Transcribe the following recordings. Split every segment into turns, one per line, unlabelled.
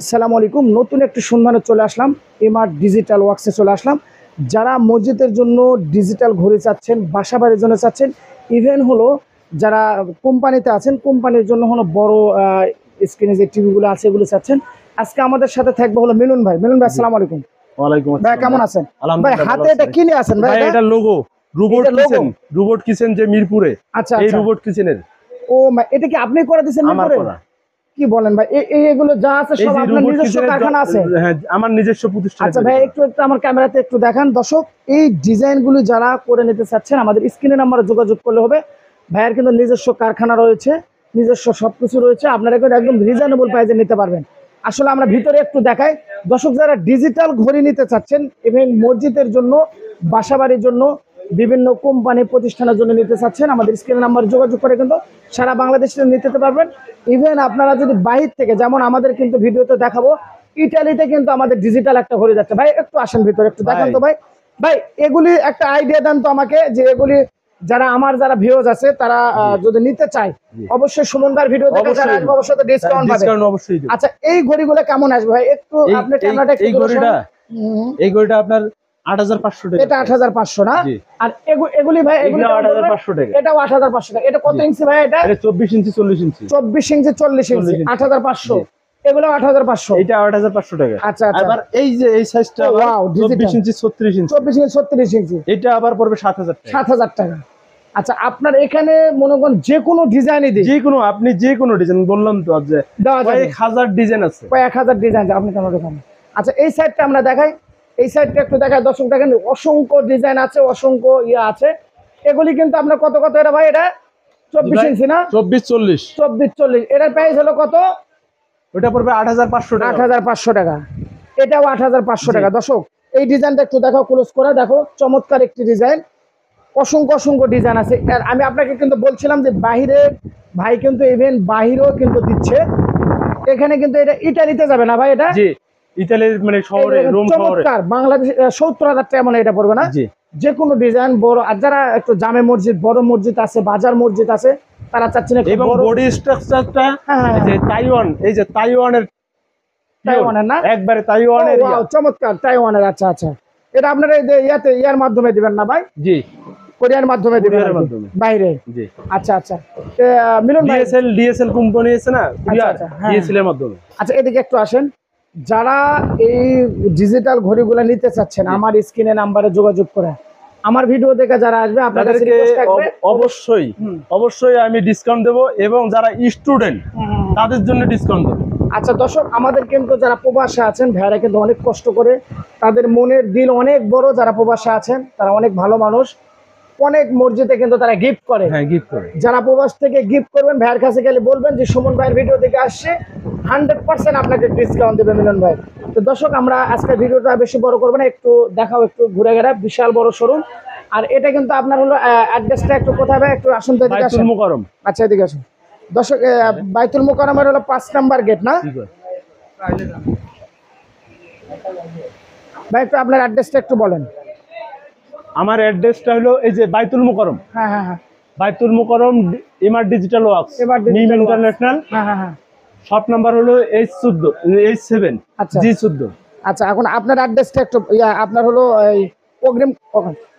আসসালামু আলাইকুম। নতুন একটি সন্ধানে চলে আসলাম, এমআর ডিজিটাল ওয়ার্কসে চলে আসলাম। যারা মসজিদের জন্য ডিজিটাল ঘড়ি চাচ্ছেন, বাসা বাড়ির জন্য চাচ্ছেন, ইভেন হলো যারা কোম্পানিতে আছেন, কোম্পানির জন্য হলো বড় স্ক্রিনে যে টিভিগুলো আছে এগুলো চাচ্ছেন। আজকে আমাদের সাথে থাকবে হলো মিলন ভাই। মিলন ভাই, আসসালামু আলাইকুম।
ওয়ালাইকুম
ভাই
আসসালাম।
কেমন আছেন? ভাই
আলহামদুলিল্লাহ
হাতে
ভালো
এটা
আছি।
কি নিয়ে আছেন ভাই?
ভাই এটা লোগো রোবট কিচেন যে মিরপুরে।
আচ্ছা
এই
আচ্ছা।
রোবট কিচেনের
ও এটা কি আপনি করে দিয়েছেন
আমার
মিরপুরে?
করা।
কি বলেন ভাই? এগুলো যা আছে
এই
সব
যে
আপনার
রোবট
নিজস্ব
কিচেনের
কারখানা আছে?
হ্যাঁ, আমার নিজস্ব প্রতিষ্ঠান।
আচ্ছা ভাই, একটু আমার ক্যামেরাতে একটু দেখান। দর্শক, এই ডিজাইনগুলি যারা করে নিতে চাচ্ছেন আমাদের স্ক্রিনে নাম্বারে যোগাযোগ করলে হবে। ভাইয়ের কিন্তু নিজস্ব কারখানা রয়েছে, নিজস্ব সবকিছু রয়েছে। আপনারা কিন্তু একদম রিজনেবল প্রাইসে নিতে পারবেন। আসলে আমরা ভিতরে একটু দেখাই। দর্শক, যারা ডিজিটাল ঘড়ি নিতে চাচ্ছেন এবং মসজিদের জন্য, বাসাবাড়ির জন্য, বিভিন্ন কোম্পানি প্রতিষ্ঠানের জন্য নিতে চাচ্ছেন, আমাদের স্ক্রিনে নাম্বারে যোগাযোগ করে কিন্তু সারা বাংলাদেশে নিতে পারবেন। ইভেন আপনারা যদি বাহির থেকে, যেমন আমাদের কিন্তু ভিডিওতে দেখাবো, ইটালিতে কিন্তু আমাদের ডিজিটাল একটা ঘড়ি যাচ্ছে। ভাই একটু আসেন ভিতরে, একটু দেখান তো ভাই। ভাই এগুলি একটা আইডিয়া দেন তো আমাকে, যে এগুলি যারা ভিউয়ার্স আছে তারা যদি নিতে চায়, অবশ্যই সুমন ভাইয়ের ভিডিও দেখে যারা আসবে অবশ্যই তো ডিসকাউন্ট পাবে।
অবশ্যই।
আচ্ছা, এই ঘড়িগুলো কেমন আসবে ভাই? একটু আপনি ক্যামেরাটা একটু
এই ঘড়িটা আপনার 8500 টাকা।
এটা 8500 না? আর এগুলি ভাই, এগুলি
8500 টাকা।
এটাও 8500 টাকা। এটা কত ইঞ্চি ভাই? এটা
24 ইঞ্চি 40 ইঞ্চি।
24 ইঞ্চি 40 ইঞ্চি 8500। এগুলো 8500।
এটা 8500 টাকা।
আচ্ছা আচ্ছা।
আবার এই যে এই সাইজটা 24 ইঞ্চি 36 ইঞ্চি।
24 ইঞ্চি 36 ইঞ্চি।
এটা আবার পড়বে 7000 টাকা।
7000 টাকা। আচ্ছা, আপনার এখানে মনে করেন যে কোনো ডিজাইনই দিই?
আপনি যে কোনো ডিজাইন বললাম তো, যে কয়েক হাজার ডিজাইন আছে,
কয়েক হাজার ডিজাইন আপনি কেন দেখান। আচ্ছা, এই সাইডটা আমরা দেখাই, এই সাইডটা একটু দেখাই। দর্শক দেখেন, অসংখ্য ডিজাইন আছে, অসংখ্য আছে। এগুলি কিন্তু আপনার কত এটা ভাই? এটা 24 ইঞ্চি না?
24 40।
24 40। এটার প্রাইস হলো কত?
ওটা পড়বে 8500 টাকা।
8500 টাকা। এটাও 8500 টাকা। দর্শক, এই ডিজাইনটা একটু দেখো, ক্লোজ করে দেখো, চমৎকার একটি ডিজাইন। অসংখ্য ডিজাইন আছে। আর আমি আপনাকে কিন্তু বলছিলাম যে বাহিরে ভাই কিন্তু ইভেন বাহিরেও কিন্তু দিচ্ছে। এখানে কিন্তু এটা ইটালিতে যাবে না ভাই? এটা
জি, ইতালির মানে শহরে, রোম শহরে।
চমৎকার। বাংলাদেশ 70,000 টাকা মনে এটা পড়বে না?
জি।
যে কোনো ডিজাইন বড়। আর যারা একটু জামে মসজিদ, বড় মসজিদ আছে, বাজার মসজিদ আছে, তারা চাচ্ছেন
এবং বডি স্ট্রাকচারটা এই যে তাইওয়ান, এই যে তাইওয়ানের
না?
একবারে তাইওয়ানের।
চমৎকার তাইওয়ানের। আচ্ছা আচ্ছা। এটা আপনারা ইয়ার মাধ্যমে দিবেন না ভাই?
জি,
কোরিয়ার মাধ্যমে দিবেন বাইরে?
জি।
আচ্ছা আচ্ছা। মিলন ভাই,
ডিএসএল কোম্পানি আছে না, ডিএসএল এর মাধ্যমে।
আচ্ছা, এদিকে একটু আসেন। যারা এই ডিজিটাল ঘড়িগুলো নিতে চাচ্ছেন, আমার স্ক্রিনে নাম্বারে যোগাযোগ করে, আমার ভিডিও দেখে যারা আসবে আপনাদেরকে
অবশ্যই আমি ডিসকাউন্ট দেব, এবং যারা স্টুডেন্ট তাদের জন্য ডিসকাউন্ট দেব।
আচ্ছা দর্শক, আমাদের কিন্তু যারা প্রবাসে আছেন, ভাইরা কিন্তু অনেক কষ্ট করে, তাদের মনের দিল অনেক বড়। যারা প্রবাসে আছেন তারা অনেক ভালো মানুষ, অনেক মসজিদে কিন্তু তারা গিফট করে।
হ্যাঁ, গিফট করে।
যারা প্রবাস থেকে গিফট করবেন, ভাইয়ের কাছে গেলে বলবেন যে সুমন ভাইয়ের ভিডিও দেখে আসছে, 100% আপনাকে ডিসকাউন্ট দেবে মিলন ভাই। তো দর্শক, আমরা আজকে ভিডিওটা বেশি বড় করবো না, একটু দেখাও, একটু ঘুরে ঘেরা, বিশাল বড় শোরুম। আর এটা কিন্তু আপনার হলো অ্যাড্রেসটা একটু কোথায় ভাই? একটু আসুন তো, এদিকে আসুন।
বাইতুল মুকাররম।
আচ্ছা, এদিকে আসুন। দর্শক, বাইতুল মুকাররমের হলো 5 নাম্বার গেট না ভাই? একটু আপনার অ্যাড্রেসটা একটু বলেন।
আমার অ্যাড্রেসটা হলো এই যে বাইতুল মুকাররম।
হ্যাঁ হ্যাঁ হ্যাঁ।
বাইতুল মুকাররম, এমআর ডিজিটাল ওয়ার্কস, মিম ইন্টারন্যাশনাল।
হ্যাঁ হ্যাঁ হ্যাঁ।
শপ নাম্বার হলো H7
আচ্ছা
G14।
আচ্ছা, এখন আপনার অ্যাড্রেসটা একটু আপনার হলো এই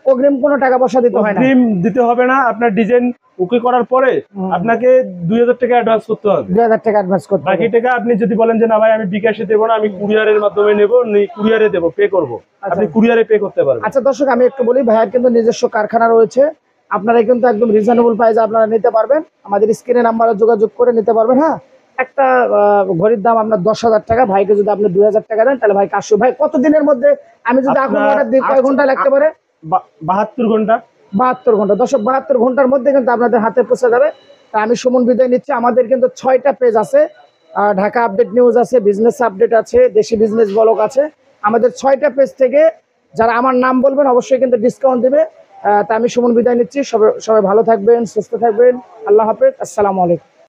অগ্রিম কোনো টাকা পয়সা দিতে হয় না?
অগ্রিম দিতে হবে না। আপনার ডিজাইন ওকে করার পরে আপনাকে 2000 টাকা অ্যাডভান্স করতে হবে।
2000 টাকা অ্যাডভান্স করতে হবে।
বাকি টাকা আপনি যদি বলেন যে না ভাই আমি বিকাশে দেবো না, আমি কুরিয়ারের মাধ্যমে নেব, কুরিয়ারে দেবো, পে করবো, আপনি কুরিয়ারে পে করতে পারবেন।
আচ্ছা দর্শক, আমি একটু বলি, ভাইয়ের কিন্তু নিজস্ব কারখানা রয়েছে। আপনারা কিন্তু একদম রিজনেবল প্রাইসে আপনারা নিতে পারবেন, আমাদের স্ক্রিনে নাম্বারে যোগাযোগ করে নিতে পারবেন। হ্যাঁ, একটা ঘড়ির দাম আপনার 10,000 টাকা। ভাইকে যদি আপনি 2000 টাকা দেন, তাহলে ভাই কাশু ভাই কত দিনের মধ্যে, আমি যদি এখন অর্ডার দিই, কয় ঘন্টা লাগতে পারে?
72 ঘন্টা।
72 ঘন্টা। দর্শক, 72 ঘন্টার মধ্যে কিন্তু আপনাদের হাতে পৌঁছে যাবে। তা আমি সুমন বিদায় নিচ্ছি। আমাদের কিন্তু 6টা পেজ আছে, ঢাকা আপডেট নিউজ আছে, বিজনেস আপডেট আছে, দেশি বিজনেস ব্লগ আছে। আমাদের 6টা পেজ থেকে যারা আমার নাম বলবেন অবশ্যই কিন্তু ডিসকাউন্ট দেবে। তা আমি সুমন বিদায় নিচ্ছি। সবাই ভালো থাকবেন, সুস্থ থাকবেন। আল্লাহ হাফেজ, আসসালামু আলাইকুম।